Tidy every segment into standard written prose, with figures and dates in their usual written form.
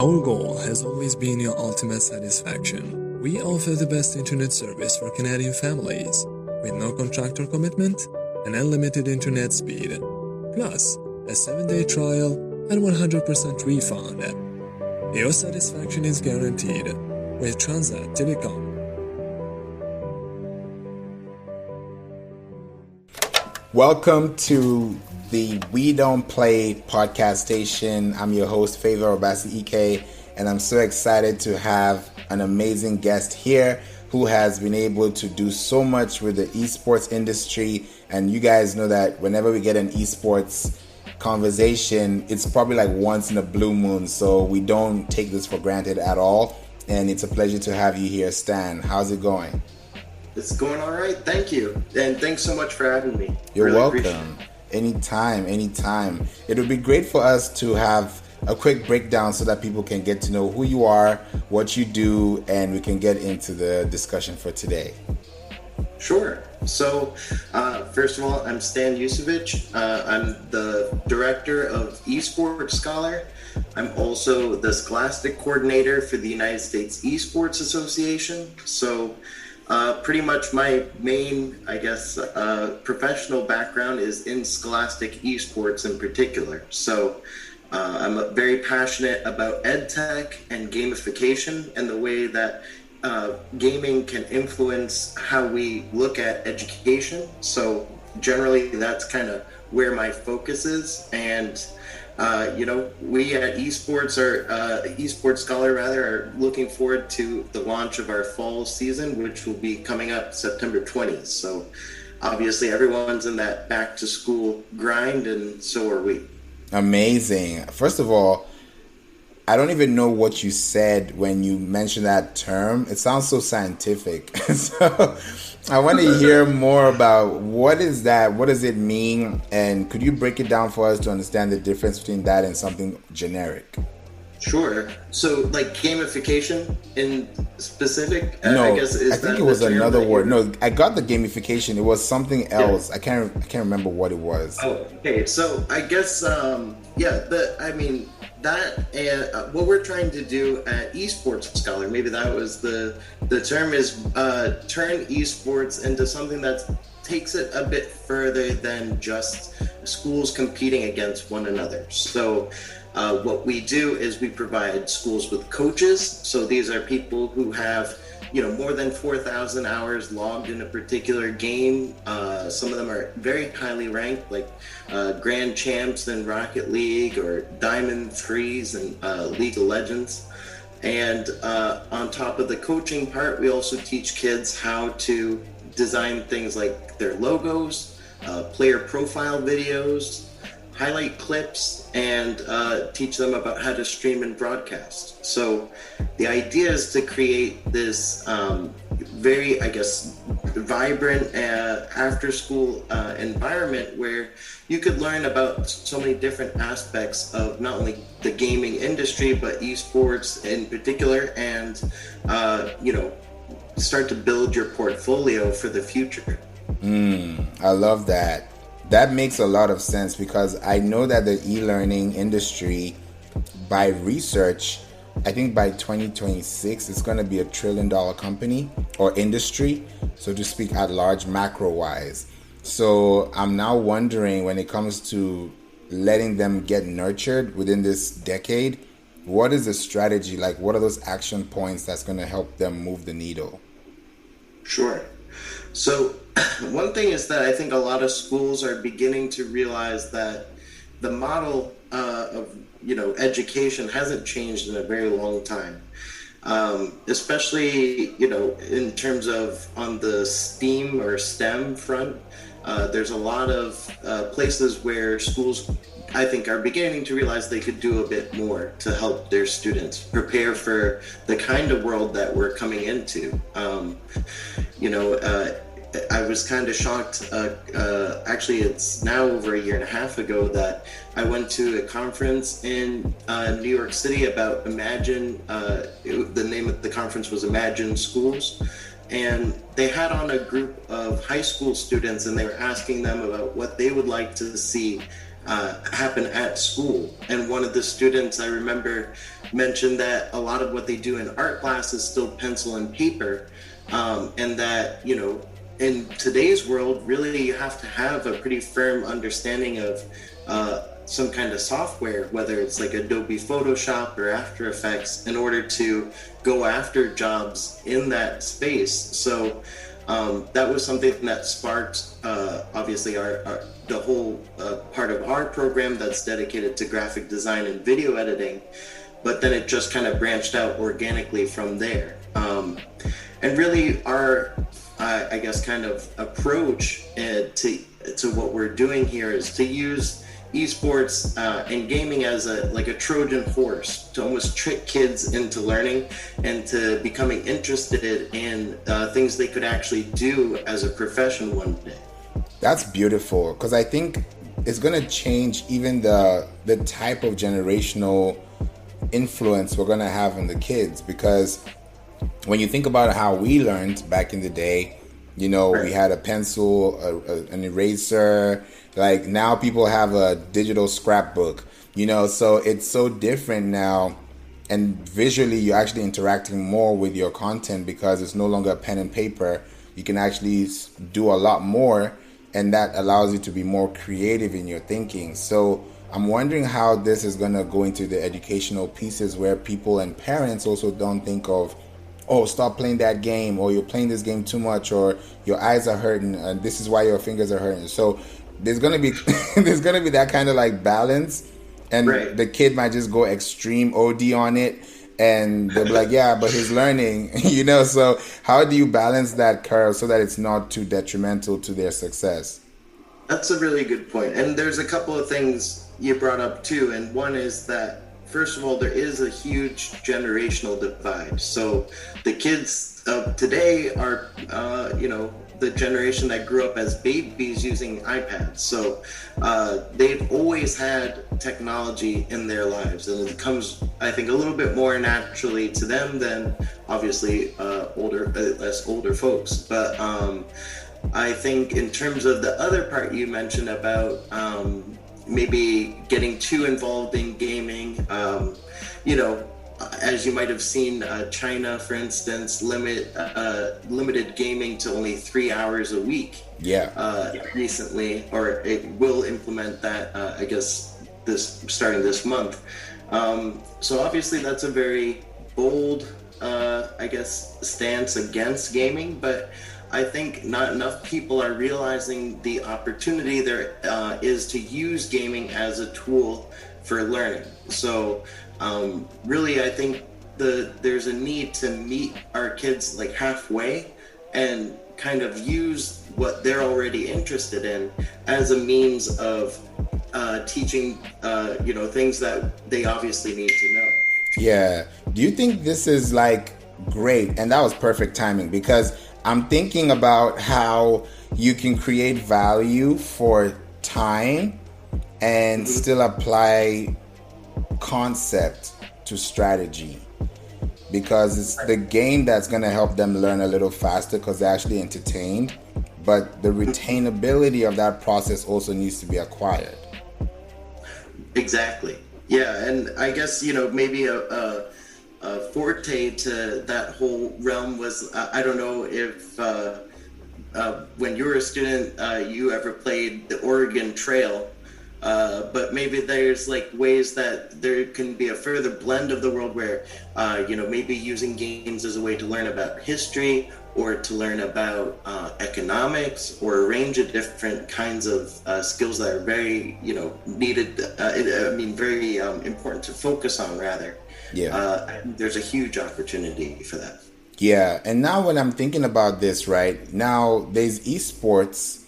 Our goal has always been your ultimate satisfaction. We offer the best internet service for Canadian families, with no contractor commitment and unlimited internet speed, plus a 7-day trial and 100% refund. Your satisfaction is guaranteed with Transat Telecom. Welcome to the We Don't Play podcast station. I'm your host, Favor Obasi Ike, and I'm so excited to have an amazing guest here who has been able to do so much with the esports industry. And you guys know that whenever we get an esports conversation, it's probably like once in a blue moon, so we don't take this for granted at all. And it's a pleasure to have you here, Stan. How's it going? It's going all right. Thank you. And thanks so much for having me. You're welcome. Anytime. It would be great for us to have a quick breakdown so that people can get to know who you are, what you do, and we can get into the discussion for today. Sure. So, first of all, I'm Stan Usovicz. I'm the director of Esports Scholar. I'm also the Scholastic Coordinator for the United States Esports Association. So, pretty much my main, professional background is in scholastic esports in particular. So I'm very passionate about EdTech and gamification and the way that gaming can influence how we look at education. So generally that's kind of where my focus is. And we at Esports Esports Scholar are looking forward to the launch of our fall season, which will be coming up September 20th. So obviously everyone's in that back to school grind, and so are we. Amazing. First of all, I don't even know what you said when you mentioned that term. It sounds so scientific. So I want to hear more about what is that? What does it mean? And could you break it down for us to understand the difference between that and something generic? Sure. So like gamification in specific? No, I think it was another word. No, I got the gamification. It was something else. Yeah. I can't remember what it was. Oh, okay. So I guess, what we're trying to do at Esports Scholar, maybe that was the term, is turn esports into something that takes it a bit further than just schools competing against one another. So what we do is we provide schools with coaches. So these are people who have more than 4,000 hours logged in a particular game. Some of them are very highly ranked, like grand champs in Rocket League or Diamond 3s in League of Legends. And on top of the coaching part, we also teach kids how to design things like their logos, player profile videos, highlight clips, and teach them about how to stream and broadcast. So the idea is to create this very, vibrant after-school environment where you could learn about so many different aspects of not only the gaming industry, but esports in particular, and, start to build your portfolio for the future. I love that. That makes a lot of sense because I know that the e-learning industry, by research, I think by 2026, it's going to be $1 trillion company or industry, so to speak, at large, macro-wise. So I'm now wondering, when it comes to letting them get nurtured within this decade, what is the strategy? Like, what are those action points that's going to help them move the needle? Sure. So one thing is that I think a lot of schools are beginning to realize that the model of education hasn't changed in a very long time, especially in terms of on the STEAM or STEM front. There's a lot of places where schools, I think, are beginning to realize they could do a bit more to help their students prepare for the kind of world that we're coming into. I was kind of shocked. Actually, it's now over a year and a half ago that I went to a conference in New York City about Imagine. The name of the conference was Imagine Schools. And they had on a group of high school students, and they were asking them about what they would like to see happen at school. And one of the students I remember mentioned that a lot of what they do in art class is still pencil and paper, and that, you know, in today's world, really you have to have a pretty firm understanding of some kind of software, whether it's like Adobe Photoshop or After Effects, in order to go after jobs in that space. So that was something that sparked, obviously, the whole part of our program that's dedicated to graphic design and video editing. But then it just kind of branched out organically from there. And really our, I guess, kind of approach to what we're doing here is to use esports and gaming as a Trojan horse to almost trick kids into learning and to becoming interested in things they could actually do as a profession one day. That's beautiful, because I think it's going to change even the type of generational influence we're going to have on the kids. Because when you think about how we learned back in the day, you know, we had a pencil, an eraser. Like now people have a digital scrapbook, you know, so it's so different now. And visually, you're actually interacting more with your content because it's no longer pen and paper. You can actually do a lot more, and that allows you to be more creative in your thinking. So I'm wondering how this is going to go into the educational pieces where people and parents also don't think of, oh, stop playing that game, or you're playing this game too much, or your eyes are hurting, and this is why your fingers are hurting. So there's gonna be that kind of like balance, and the kid might just go extreme OD on it, and they'll be like, yeah, but he's learning, you know. So how do you balance that curve so that it's not too detrimental to their success? That's a really good point. And there's a couple of things you brought up too, and one is that, first of all, there is a huge generational divide. So the kids of today are, you know, the generation that grew up as babies using iPads. So they've always had technology in their lives, and it comes, I think, a little bit more naturally to them than obviously older folks. But I think in terms of the other part you mentioned about maybe getting too involved in gaming, you know, as you might have seen, China, for instance, limited gaming to only 3 hours a week. Recently, or it will implement that, I guess, starting this month. So obviously, that's a very bold, I guess, stance against gaming, but I think not enough people are realizing the opportunity there is to use gaming as a tool for learning. So really, I think there's a need to meet our kids like halfway and kind of use what they're already interested in as a means of teaching, you know, things that they obviously need to know. Yeah. Do you think this is like great? And that was perfect timing, because I'm thinking about how you can create value for time and still apply concept to strategy, because it's the game that's going to help them learn a little faster because they're actually entertained, but the retainability of that process also needs to be acquired. Exactly. Yeah, and I guess, you know, maybe a forte to that whole realm was, I don't know if when you were a student you ever played the Oregon Trail, but maybe there's like ways that there can be a further blend of the world where, you know, maybe using games as a way to learn about history or to learn about economics or a range of different kinds of skills that are very, you know, needed, very important to focus on rather. There's a huge opportunity for that. Yeah, and now when I'm thinking about this, right, now there's esports,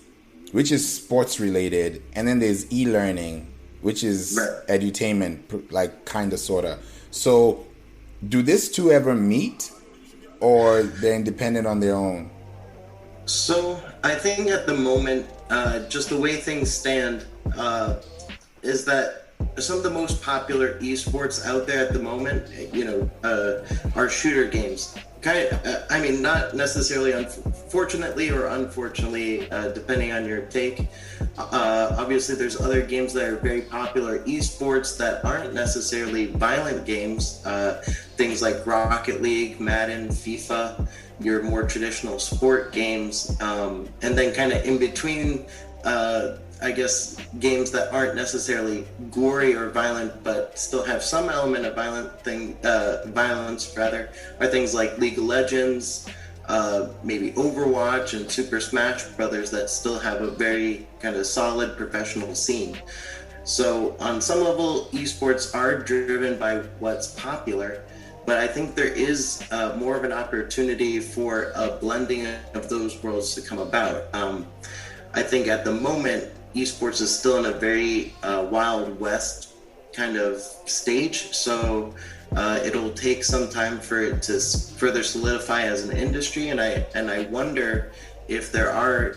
which is sports related, and then there's e-learning, which is edutainment, like kind of, sort of. So do these two ever meet, or they're independent on their own? So I think at the moment, just the way things stand, is that some of the most popular esports out there at the moment, you know, are shooter games. I mean, not necessarily, fortunately or unfortunately, depending on your take, Obviously, there's other games that are very popular, esports that aren't necessarily violent games, things like Rocket League, Madden, FIFA, your more traditional sport games, and then kind of in between, I guess, games that aren't necessarily gory or violent, but still have some element of violence rather, are things like League of Legends, maybe Overwatch and Super Smash Brothers that still have a very kind of solid professional scene. So on some level, esports are driven by what's popular, but I think there is more of an opportunity for a blending of those worlds to come about. I think at the moment, esports is still in a very Wild West kind of stage. So it'll take some time for it to further solidify as an industry. And I wonder if there are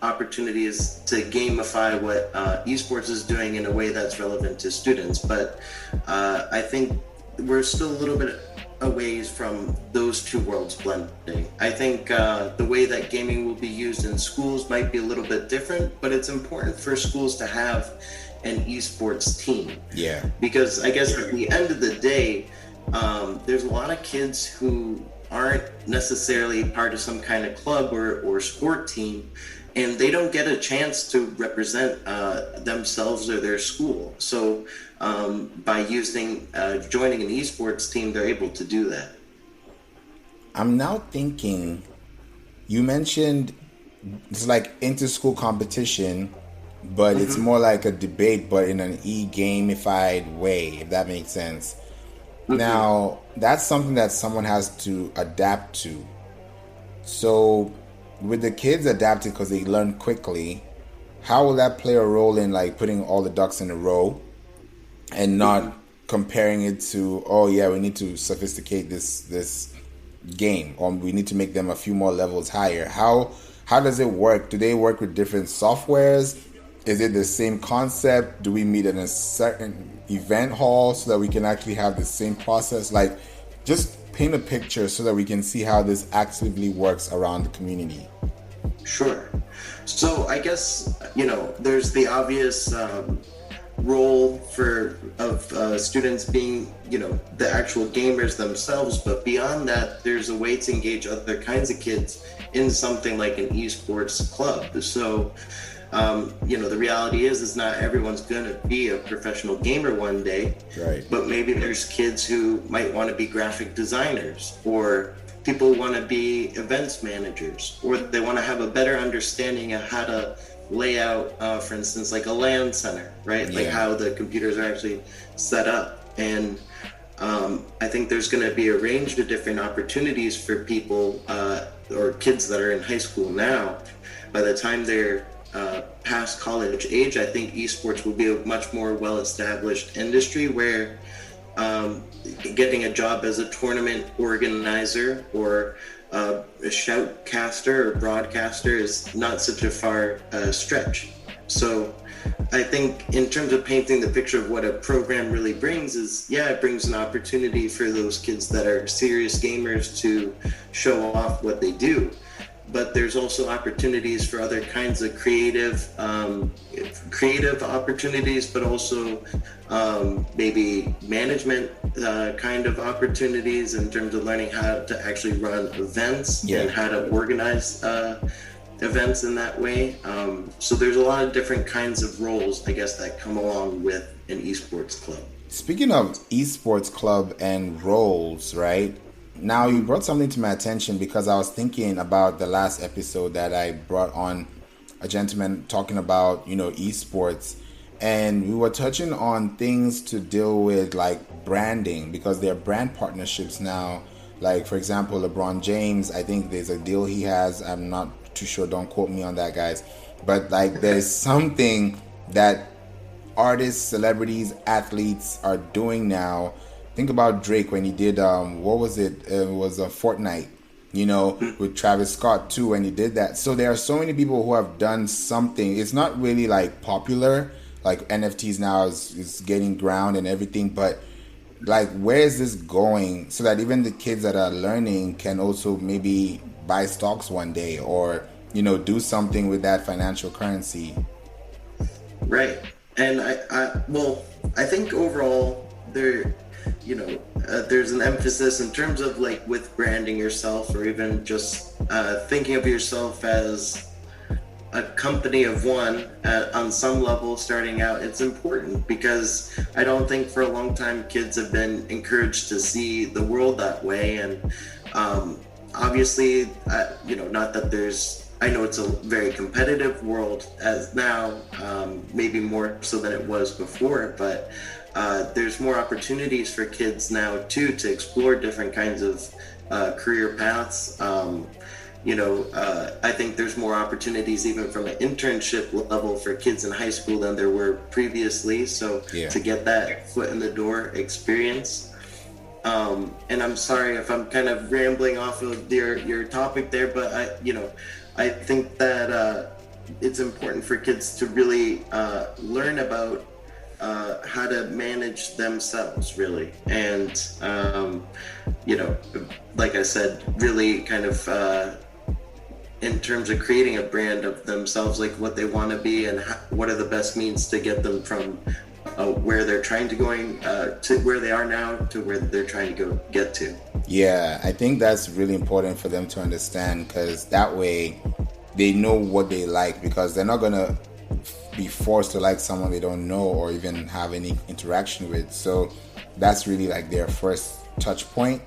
opportunities to gamify what esports is doing in a way that's relevant to students. But I think we're still a little bit a ways from those two worlds blending. I think the way that gaming will be used in schools might be a little bit different, but it's important for schools to have an esports team. Yeah. Because I guess at the end of the day, there's a lot of kids who aren't necessarily part of some kind of club or sport team, and they don't get a chance to represent themselves or their school. So by joining an esports team, they're able to do that. I'm now thinking, you mentioned it's like inter-school competition, but it's more like a debate, but in an e-gamified way, if that makes sense. Now, that's something that someone has to adapt to. So with the kids adapting because they learn quickly, how will that play a role in like putting all the ducks in a row and not comparing it to, oh yeah, we need to sophisticate this game, or we need to make them a few more levels higher? How does it work? Do they work with different softwares? Is it the same concept? Do we meet in a certain event hall so that we can actually have the same process? Like, just paint a picture so that we can see how this actively works around the community. Sure. So I guess, there's the obvious role of students being, the actual gamers themselves. But beyond that, there's a way to engage other kinds of kids in something like an esports club. So, the reality is not everyone's going to be a professional gamer one day. Right. But maybe there's kids who might want to be graphic designers, or people want to be events managers, or they want to have a better understanding of how to lay out, for instance, like a LAN center, right? Yeah. Like how the computers are actually set up. And I think there's going to be a range of different opportunities for people or kids that are in high school now. By the time they're past college age, I think esports will be a much more well-established industry where getting a job as a tournament organizer or a shoutcaster or broadcaster is not such a far stretch. So I think in terms of painting the picture of what a program really brings is, it brings an opportunity for those kids that are serious gamers to show off what they do. But there's also opportunities for other kinds of creative opportunities, but also maybe management kind of opportunities in terms of learning how to actually run events and how to organize events in that way. So there's a lot of different kinds of roles, I guess, that come along with an esports club. Speaking of esports club and roles, right? Now, you brought something to my attention because I was thinking about the last episode that I brought on a gentleman talking about, esports. And we were touching on things to deal with like branding, because there are brand partnerships now. Like, for example, LeBron James, I think there's a deal he has. I'm not too sure. Don't quote me on that, guys. But like, there's something that artists, celebrities, athletes are doing now. Think about Drake when he did, what was it? It was a Fortnite, with Travis Scott too, when he did that. So there are so many people who have done something. It's not really like popular, like NFTs now is gaining ground and everything, but like, where is this going so that even the kids that are learning can also maybe buy stocks one day or, do something with that financial currency? Right. And I think overall there, there's an emphasis in terms of like with branding yourself, or even just thinking of yourself as a company of one on some level starting out. It's important because I don't think for a long time kids have been encouraged to see the world that way. And obviously, not that I know it's a very competitive world as now, maybe more so than it was before, but there's more opportunities for kids now too to explore different kinds of career paths. I think there's more opportunities even from an internship level for kids in high school than there were previously. So to get that foot in the door experience. And I'm sorry if I'm kind of rambling off of your topic there, but I think that it's important for kids to really learn about how to manage themselves, really. And, like I said, really kind of in terms of creating a brand of themselves, like what they want to be and what are the best means to get them from where they're trying to to where they are now to where they're trying to get to. Yeah, I think that's really important for them to understand, because that way they know what they like, because they're not going to be forced to like someone they don't know or even have any interaction with. So that's really like their first touch point,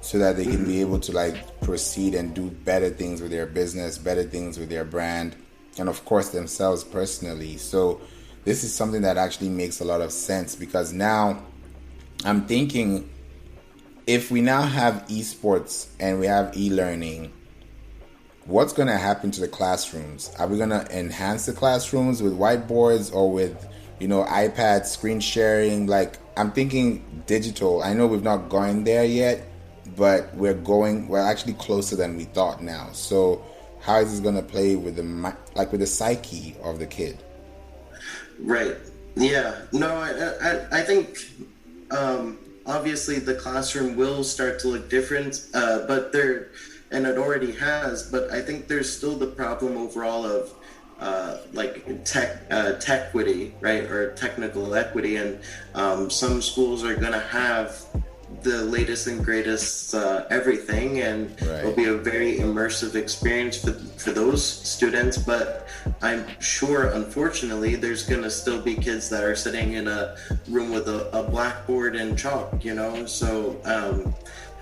so that they can be able to like proceed and do better things with their business, better things with their brand, and of course themselves personally. So this is something that actually makes a lot of sense, because now I'm thinking, if we now have esports and we have e-learning, what's going to happen to the classrooms? Are we going to enhance the classrooms with whiteboards or with, iPad screen sharing? Like, I'm thinking digital. I know we've not gone there yet, but we're actually closer than we thought now. So how is this going to play with the psyche of the kid? Right. Yeah. No, I think obviously the classroom will start to look different, and it already has, but I think there's still the problem overall of tech-equity, right, or technical equity, and some schools are going to have the latest and greatest everything, and it'll be a very immersive experience for those students. But I'm sure, unfortunately, there's going to still be kids that are sitting in a room with a blackboard and chalk, so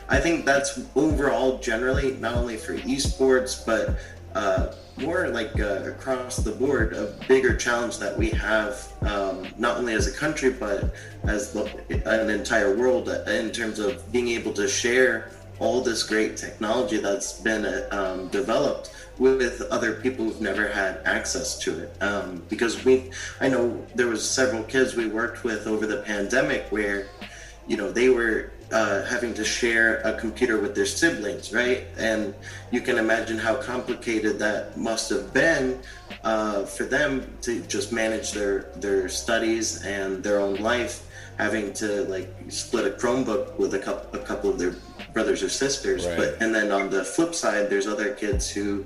I think that's overall generally, not only for esports, but more like across the board, a bigger challenge that we have, not only as a country, but as an entire world, in terms of being able to share all this great technology that's been developed with other people who've never had access to it. Because I know there was several kids we worked with over the pandemic where, they were having to share a computer with their siblings, right? And you can imagine how complicated that must have been for them to just manage their studies and their own life, having to like split a Chromebook with a couple of their brothers or sisters. Right. And then on the flip side, there's other kids who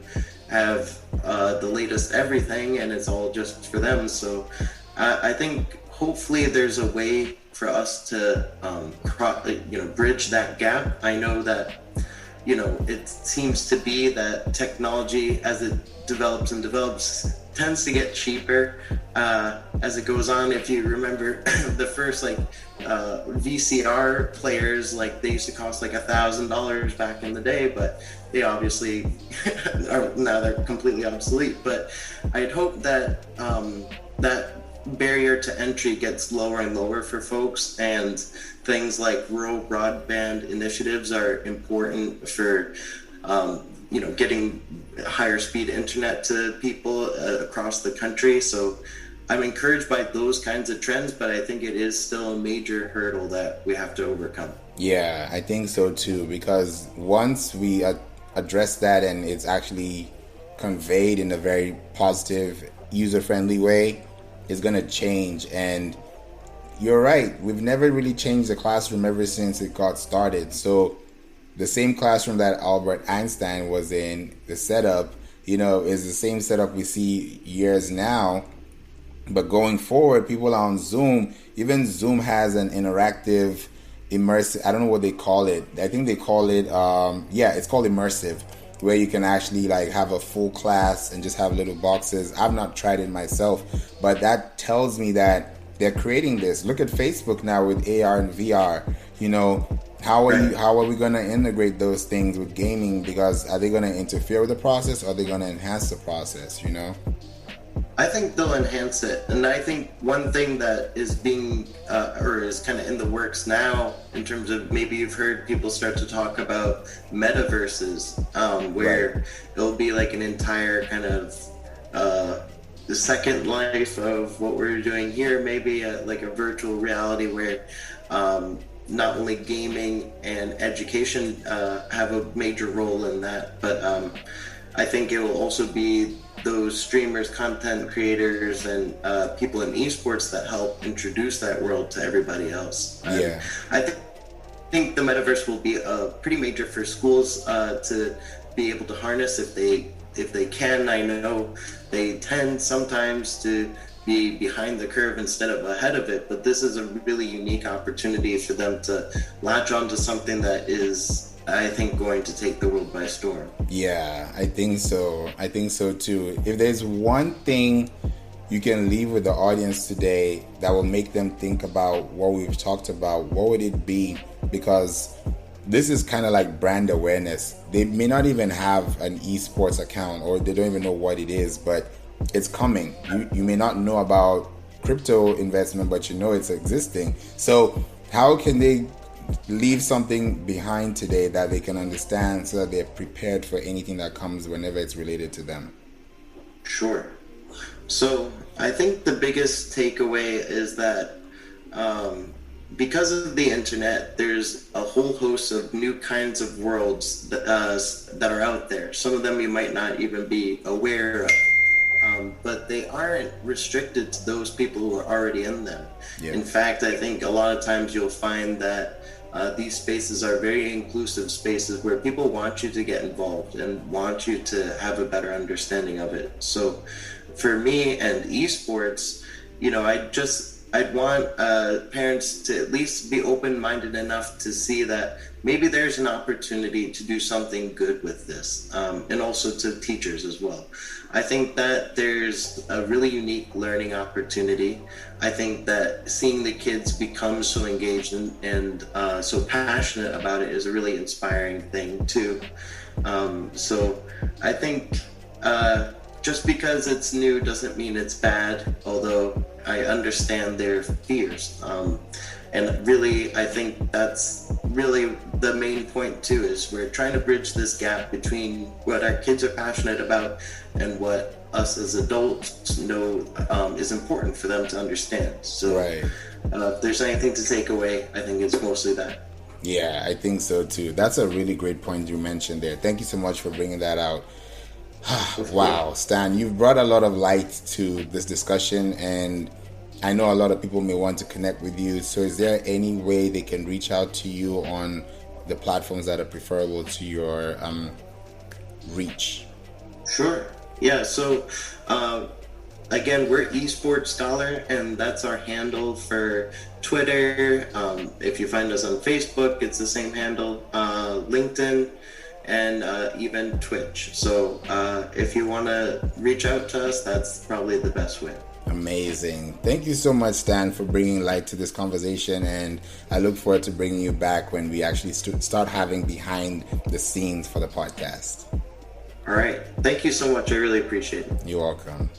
have the latest everything, and it's all just for them. So I think hopefully there's a way for us to bridge that gap. I know that it seems to be that technology, as it develops and develops, tends to get cheaper as it goes on. If you remember the first VCR players, they used to cost $1,000 back in the day, but they obviously now they're completely obsolete. But I'd hope that that barrier to entry gets lower and lower for folks, and things like rural broadband initiatives are important for getting higher speed internet to people across the country. So I'm encouraged by those kinds of trends, but I think it is still a major hurdle that we have to overcome. Yeah, I think so too, because once we address that and it's actually conveyed in a very positive, user-friendly way, it's going to change. And you're right, we've never really changed the classroom ever since it got started. So the same classroom that Albert Einstein was in, the setup, is the same setup we see years now. But going forward, people on Zoom, even Zoom has an interactive, immersive, I don't know what they call it. I think they call it, it's called immersive, where you can actually like have a full class and just have little boxes. I've not tried it myself, but that tells me that they're creating this. Look at Facebook now with AR and VR. You know, how are we going to integrate those things with gaming? Because are they going to interfere with the process, or are they going to enhance the process, you know? I think they'll enhance it. And I think one thing that is being, or is kind of in the works now, in terms of maybe you've heard people start to talk about metaverses, where it'll be like an entire kind of the second life of what we're doing here, maybe like a virtual reality where not only gaming and education have a major role in that, but I think it will also be those streamers, content creators, and people in esports that help introduce that world to everybody else. Yeah, I think the metaverse will be pretty major for schools to be able to harness if they can. I know they tend sometimes to be behind the curve instead of ahead of it, but this is a really unique opportunity for them to latch onto something that is, I think, going to take the world by storm. Yeah, I think so. I think so too. If there's one thing you can leave with the audience today that will make them think about what we've talked about, what would it be? Because this is kind of like brand awareness. They may not even have an esports account, or they don't even know what it is, but it's coming. You may not know about crypto investment, but you know it's existing. So how can they leave something behind today that they can understand, so that they're prepared for anything that comes whenever it's related to them? Sure. So I think the biggest takeaway is that because of the internet, there's a whole host of new kinds of worlds that are out there. Some of them you might not even be aware of. But they aren't restricted to those people who are already in them. Yeah. In fact, I think a lot of times you'll find that these spaces are very inclusive spaces where people want you to get involved and want you to have a better understanding of it. So for me and esports, you know, I'd want parents to at least be open-minded enough to see that maybe there's an opportunity to do something good with this, and also to teachers as well. I think that there's a really unique learning opportunity. I think that seeing the kids become so engaged and so passionate about it is a really inspiring thing too. So I think just because it's new doesn't mean it's bad, although I understand their fears. And really, I think that's really the main point too, is we're trying to bridge this gap between what our kids are passionate about and what us as adults know is important for them to understand. So if there's anything to take away, I think it's mostly that. Yeah, I think so too. That's a really great point you mentioned there. Thank you so much for bringing that out. Wow, Stan, you've brought a lot of light to this discussion, and I know a lot of people may want to connect with you. So is there any way they can reach out to you on the platforms that are preferable to your reach? Sure. Yeah. So again, we're Esports Scholar, and that's our handle for Twitter. If you find us on Facebook, it's the same handle, LinkedIn, and even Twitch. So if you want to reach out to us, that's probably the best way. Amazing. Thank you so much, Stan, for bringing light to this conversation, and I look forward to bringing you back when we actually start having behind the scenes for the podcast. All right. Thank you so much. I really appreciate it. You're welcome.